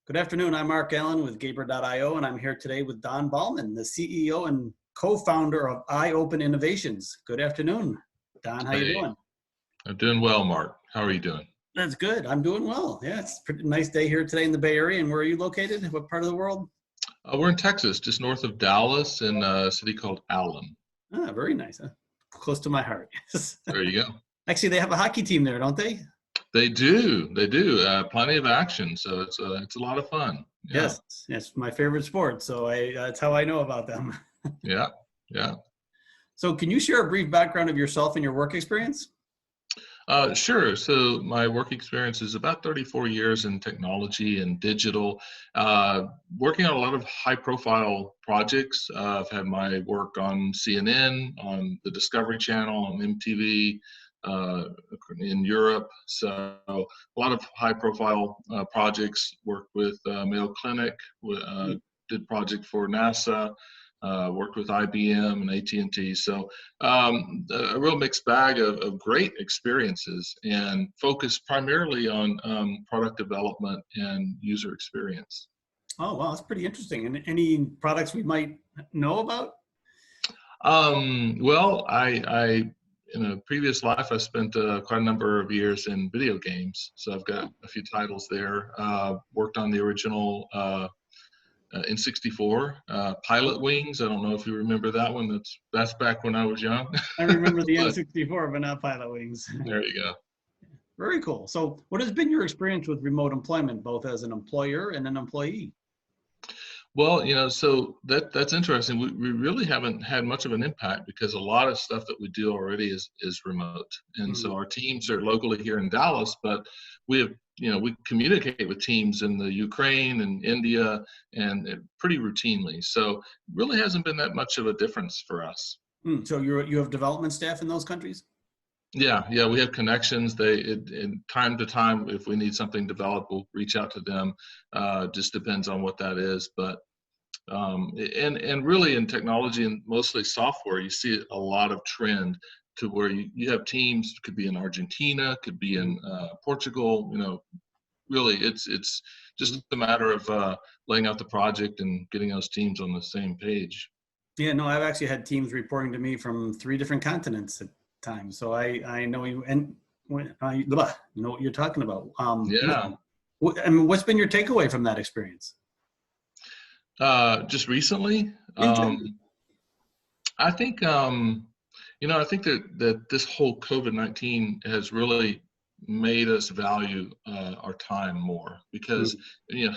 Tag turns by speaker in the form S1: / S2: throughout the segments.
S1: Good afternoon. I'm Mark Allen with Gaber.io, and I'm here today with Don Bahlman, the CEO and co-founder of iOpen Innovations. Good afternoon, Don. How you
S2: Hey,
S1: doing?
S2: I'm doing well, Mark. How are you doing?
S1: That's good. I'm doing well. Yeah, it's a pretty nice day here today in the Bay Area. And where are you located? What part of the world?
S2: We're in Texas, just north of Dallas, in a city called Allen.
S1: Ah, very nice. Close to my heart. Yes.
S2: There you go.
S1: Actually, they have a hockey team there, don't they?
S2: They do. They do. Plenty of action, so it's a lot of fun. Yeah,
S1: Yes. Yes, my favorite sport. So that's how I know about them.
S2: yeah, yeah.
S1: So, can you share a brief background of yourself and your work experience?
S2: Sure. So my work experience is about 34 years in technology and digital, working on a lot of high-profile projects. I've had my work on CNN, on the Discovery Channel, on MTV, uh, in Europe. So a lot of high-profile projects. Worked with Mayo Clinic, did project for NASA. Worked with IBM and AT&T. So a real mixed bag of great experiences and focused primarily on product development and user experience.
S1: Oh, wow, that's pretty interesting. And any products we might know about?
S2: Well, I in a previous life, I spent quite a number of years in video games. So I've got a few titles there. Worked on the original N64, Pilot Wings. I don't know if you remember that one. That's back when I was young.
S1: I remember the
S2: But
S1: N64, but not Pilot Wings.
S2: there you go.
S1: Very cool. So, what has been your experience with remote employment, both as an employer and an employee?
S2: Well, so that's interesting. We really haven't had much of an impact because a lot of stuff that we do already is remote. And
S1: Mhm.
S2: so our teams are locally here in Dallas, but we have, we communicate with teams in the Ukraine and India and pretty routinely. So really hasn't been that much of a difference for us.
S1: So you have development staff in those countries?
S2: Yeah, we have connections. In time to time, if we need something developed, we'll reach out to them. Just depends on what that is, but and really in technology and mostly software, you see a lot of trend to where you have teams, could be in Argentina, could be in Portugal. Really it's just a matter of laying out the project and getting those teams on the same page.
S1: Yeah, no, I've actually had teams reporting to me from three different continents at times. So I know you and when I know what you're talking about.
S2: Yeah.
S1: I mean, what's been your takeaway from that experience?
S2: Just recently,
S1: In general.
S2: I think I think that this whole COVID-19 has really made us value our time more because
S1: Mm,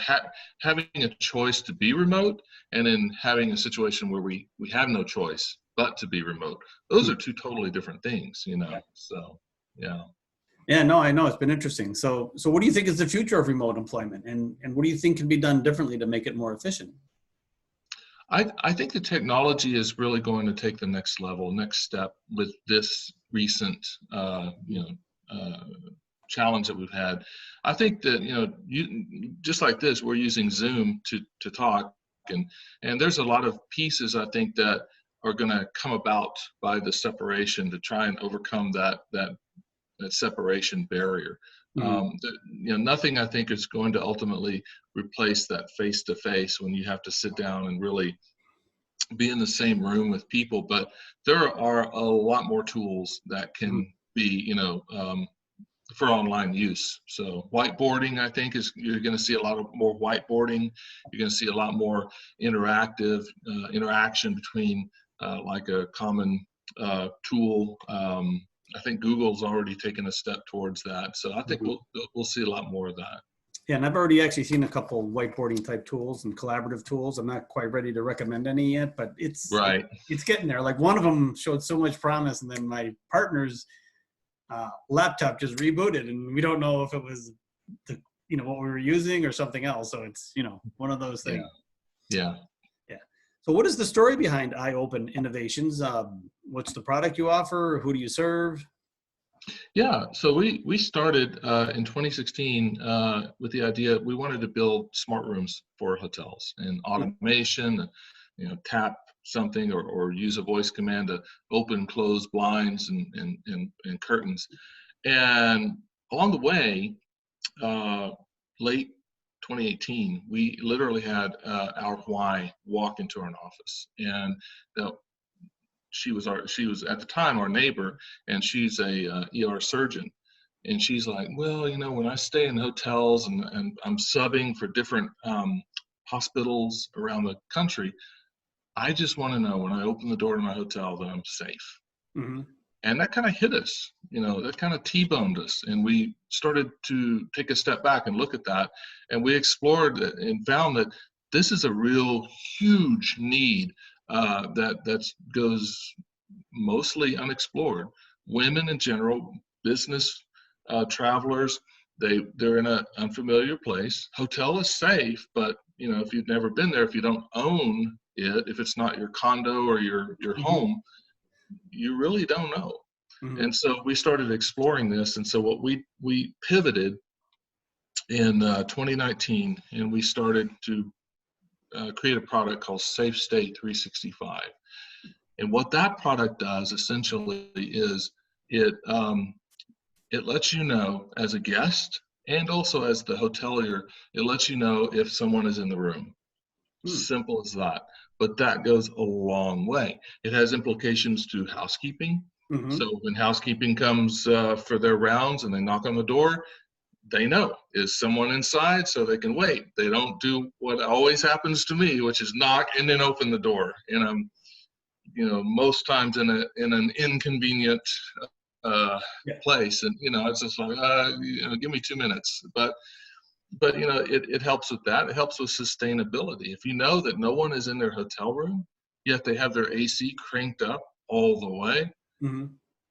S2: having a choice to be remote and then having a situation where we have no choice but to be remote. Those
S1: mm.
S2: are two totally different things, So yeah.
S1: Yeah, no, I know it's been interesting. So what do you think is the future of remote employment, and what do you think can be done differently to make it more efficient?
S2: I think the technology is really going to take the next level, next step with this recent, uh, challenge that we've had. I think that you just like this, we're using Zoom to talk, and there's a lot of pieces I think that are going to come about by the separation to try and overcome that separation barrier.
S1: Mhm.
S2: Nothing I think is going to ultimately replace that face to face when you have to sit down and really be in the same room with people. But there are a lot more tools that
S1: Mhm.
S2: can be, for online use. So whiteboarding, I think, you're going to see a lot of more whiteboarding. You're going to see a lot more interactive interaction between like a common tool. I think Google's already taken a step towards that. So I think
S1: Mhm.
S2: we'll see a lot more of that.
S1: Yeah, and I've already actually seen a couple whiteboarding type tools and collaborative tools. I'm not quite ready to recommend any yet, but
S2: Right.
S1: it's getting there. Like one of them showed so much promise, and then my partner's laptop just rebooted, and we don't know if it was the what we were using or something else. So it's one of those
S2: Yeah.
S1: things.
S2: Yeah.
S1: Yeah. So what is the story behind iOpen Innovations? What's the product you offer? Who do you serve?
S2: Yeah, so we started in 2016 with the idea we wanted to build smart rooms for hotels and automation, tap something or use a voice command to open, close blinds and curtains. And along the way, late 2018, we literally had our Y walk into our office, and the, she was at the time our neighbor, and she's a ER surgeon. And she's like, well, you know, when I stay in hotels and I'm subbing for different hospitals around the country, I just want to know when I open the door to my hotel that I'm safe.
S1: Mm-hmm.
S2: And that kind of hit us, you know, that kind of T-boned us. And we started to take a step back and look at that. And we explored it and found that this is a real huge need that goes mostly unexplored. Women in general, business travelers, they're in an unfamiliar place. Hotel is safe, but you know, if you've never been there, if you don't own it, if it's not your condo or your
S1: Mm-hmm.
S2: home, you really don't know.
S1: Mm-hmm.
S2: And so we started exploring this. And so what we pivoted in 2019, and we started to create a product called Safe State 365. And what that product does essentially is it lets you know as a guest and also as the hotelier, it lets you know if someone is in the room. Simple as that. But that goes a long way. It has implications to housekeeping.
S1: Mm-hmm.
S2: So when housekeeping comes for their rounds and they knock on the door, they know, is someone inside, so they can wait. They don't do what always happens to me, which is knock and then open the door. And you know, most times in an inconvenient place. And, you know, it's just like, you know, give me 2 minutes. But you know, it helps with that. It helps with sustainability. If you know that no one is in their hotel room, yet they have their AC cranked up all the way,
S1: Mm-hmm.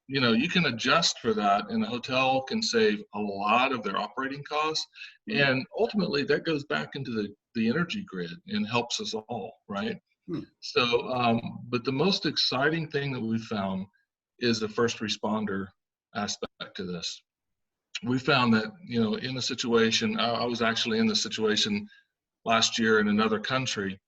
S2: you know, you can adjust for that, and the hotel can save a lot of their operating costs.
S1: Mm-hmm.
S2: And ultimately, that goes back into the energy grid and helps us all, right?
S1: Mm-hmm.
S2: So, but the most exciting thing that we found is the first responder aspect to this. We found that, you know, in a situation, I was actually in the situation last year in another country.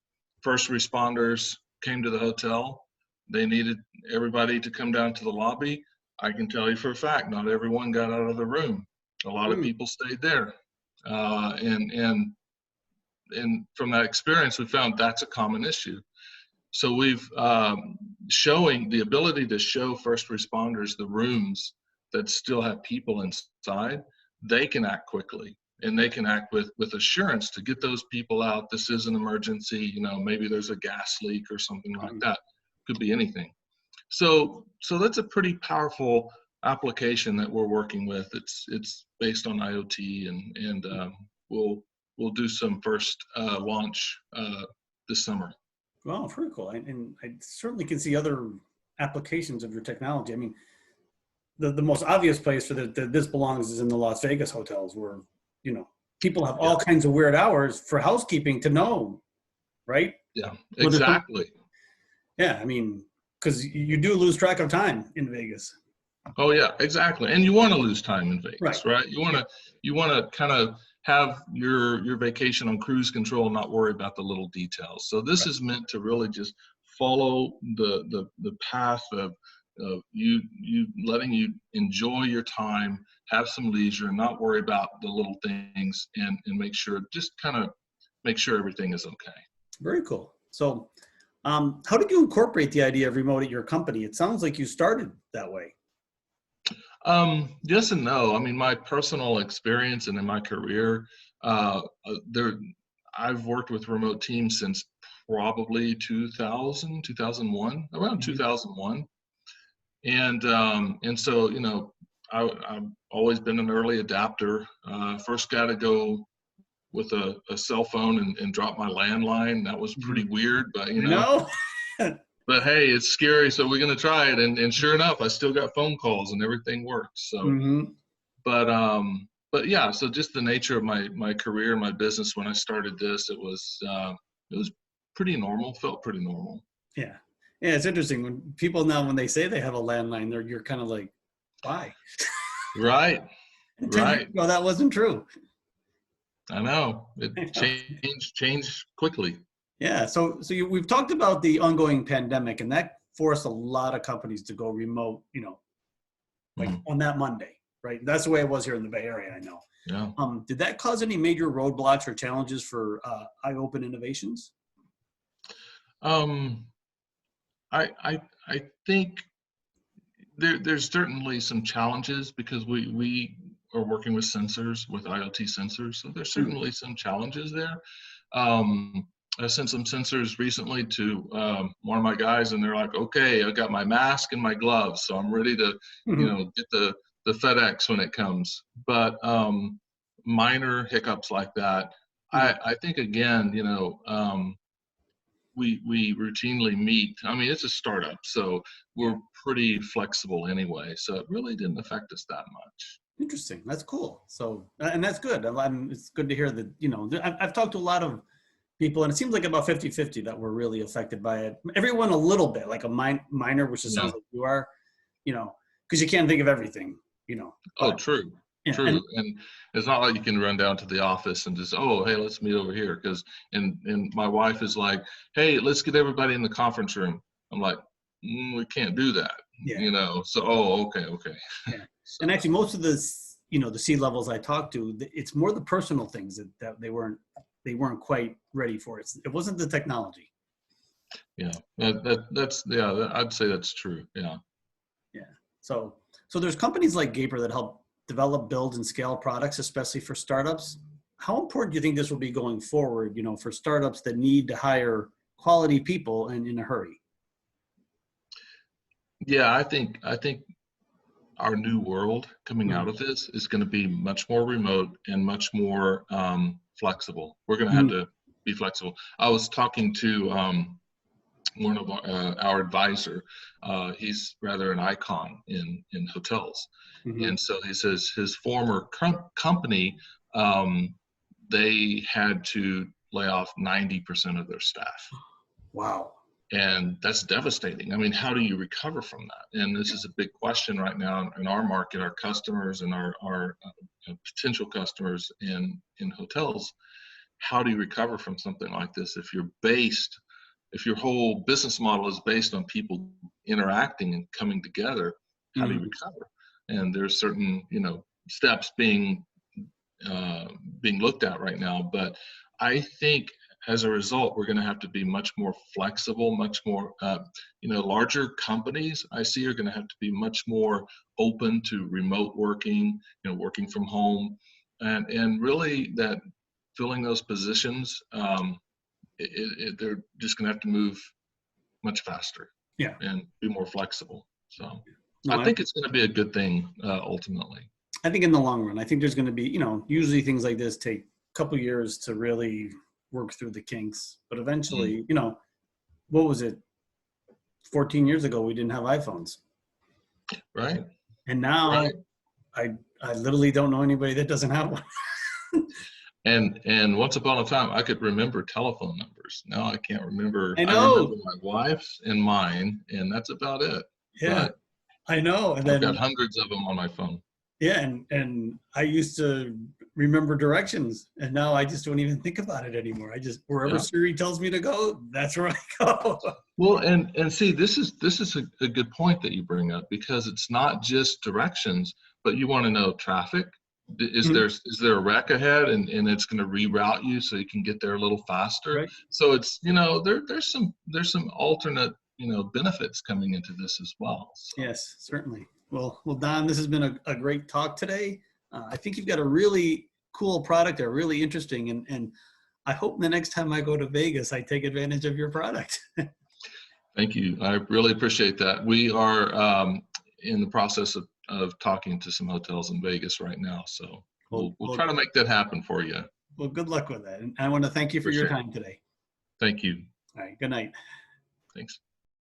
S2: First responders came to the hotel. They needed everybody to come down to the lobby. I can tell you for a fact, not everyone got out of the room. A lot of people stayed there. And from that experience, we found that's a common issue. So we've showing the ability to show first responders the rooms that still have people inside. They can act quickly, and they can act with assurance to get those people out. This is an emergency, you know, maybe there's a gas leak or something like that. Could be anything. So that's a pretty powerful application that we're working with. It's based on IoT, and we'll do some first launch this summer.
S1: Well, very cool. And I certainly can see other applications of your technology. I mean, the most obvious place for this belongs is in the Las Vegas hotels, where, you know, people have all kinds of weird hours for housekeeping to know, right?
S2: Yeah, exactly.
S1: Yeah, I mean, because you do lose track of time in Vegas.
S2: Oh yeah, exactly. And you want to lose time in Vegas, right? You want to kind of have your vacation on cruise control and not worry about the little details. So this is meant to really just follow the path of you letting you enjoy your time, have some leisure, and not worry about the little things, and make sure, just kind of make sure everything is okay.
S1: Very cool. So how did you incorporate the idea of remote at your company? It sounds like you started that way.
S2: Yes and no. I mean, my personal experience and in my career, I've worked with remote teams since probably 2000, 2001, around 2001. And so, you know, I've always been an early adapter. First got to go with a cell phone and drop my landline. That was pretty weird, but you know. But hey, it's scary, so we're gonna try it. And sure enough, I still got phone calls and everything worked. So, but yeah, so just the nature of my career, my business, when I started this, it was pretty normal. Felt pretty normal.
S1: Yeah, yeah. It's interesting when people now, when they say they have a landline, you're kind of like, why?
S2: Right.
S1: No, that wasn't true.
S2: I know it changed quickly.
S1: Yeah. So we've talked about the ongoing pandemic, and that forced a lot of companies to go remote, you know, like on that Monday. right? That's the way it was here in the Bay Area, I know.
S2: Yeah.
S1: Did that cause any major roadblocks or challenges for iOpen innovations?
S2: Um, I think there's certainly some challenges because we are working with sensors, with IoT sensors, so there's
S1: Hmm.
S2: certainly some challenges there. I sent some sensors recently to one of my guys, and they're like, "Okay, I got my mask and my gloves, so I'm ready to, get the FedEx when it comes." But minor hiccups like that, I think again, we routinely meet. I mean, it's a startup, so
S1: Yeah.
S2: we're pretty flexible anyway. So it really didn't affect us that much.
S1: Interesting. That's cool. So, and that's good. It's good to hear that, I've talked to a lot of people, and it seems like about 50-50 that were really affected by it. Everyone a little bit, like a minor, which it
S2: Yeah.
S1: sounds like you are, because you can't think of everything,
S2: Oh,
S1: but
S2: true.
S1: yeah. And
S2: True. And it's not like you can run down to the office and just, oh, hey, let's meet over here. Because and my wife is like, hey, let's get everybody in the conference room. I'm like, we can't do that.
S1: yeah,
S2: So, oh, okay.
S1: yeah.
S2: So,
S1: And actually most of the C levels I talked to, it's more the personal things that they weren't quite ready for. It wasn't the technology.
S2: yeah, I'd say that's true. Yeah.
S1: Yeah. So there's companies like Gaper that help develop, build, and scale products, especially for startups. How important do you think this will be going forward, for startups that need to hire quality people and in a hurry?
S2: Yeah, I think our new world coming out
S1: Mhm.
S2: of this is going to be much more remote and much more flexible. We're going to have
S1: Mhm.
S2: to be flexible. I was talking to one of our advisor. He's rather an icon in hotels,
S1: Mhm.
S2: and so he says his former company, um, they had to lay off 90% of their staff.
S1: Wow.
S2: And that's devastating. I mean, how do you recover from that? And this is a big question right now in our market, our customers and our potential customers in hotels. How do you recover from something like this if your whole business model is based on people interacting and coming together? How do you
S1: Mhm.
S2: recover? And there's certain steps being looked at right now. But I think as a result, we're going to have to be much more flexible, much more, larger companies I see are going to have to be much more open to remote working, working from home, and really that filling those positions, they're just going to have to move much faster
S1: Yeah.
S2: and be more flexible. So
S1: No,
S2: I
S1: I,
S2: think it's going to be a good thing ultimately.
S1: I think in the long run, I think there's going to be, usually things like this take a couple years to really work through the kinks, but
S2: Mm,
S1: eventually, what was it? 14 years ago, we didn't have iPhones.
S2: right.
S1: And
S2: Right.
S1: now I literally don't know anybody that doesn't have one.
S2: And once upon a time, I could remember telephone numbers. Now I can't remember.
S1: I
S2: I remember
S1: know.
S2: my wife's and mine, and that's about it.
S1: Yeah,
S2: But
S1: I know. And
S2: I've got
S1: then,
S2: hundreds of them on my phone.
S1: yeah, and I used to remember directions, and now I just don't even think about it anymore. I just, wherever
S2: Yeah.
S1: Siri tells me to go, that's where I go.
S2: Well, and see, this is a good point that you bring up because it's not just directions, but you want to know traffic. Is there a wreck ahead, and it's going to reroute you so you can get there a little faster.
S1: Right.
S2: So it's there's some alternate benefits coming into this as well. So
S1: Yes, certainly. Well, Don, this has been a great talk today. I think you've got a really cool product. They're really interesting, and I hope the next time I go to Vegas, I take advantage of your product.
S2: thank you. I really appreciate that. We are in the process of talking to some hotels in Vegas right now, so
S1: well,
S2: we'll
S1: well,
S2: try to make that happen for you
S1: well, good luck with that. And I want to thank you for
S2: for
S1: your
S2: sure.
S1: time today.
S2: Thank you.
S1: All right. Good night.
S2: Thanks.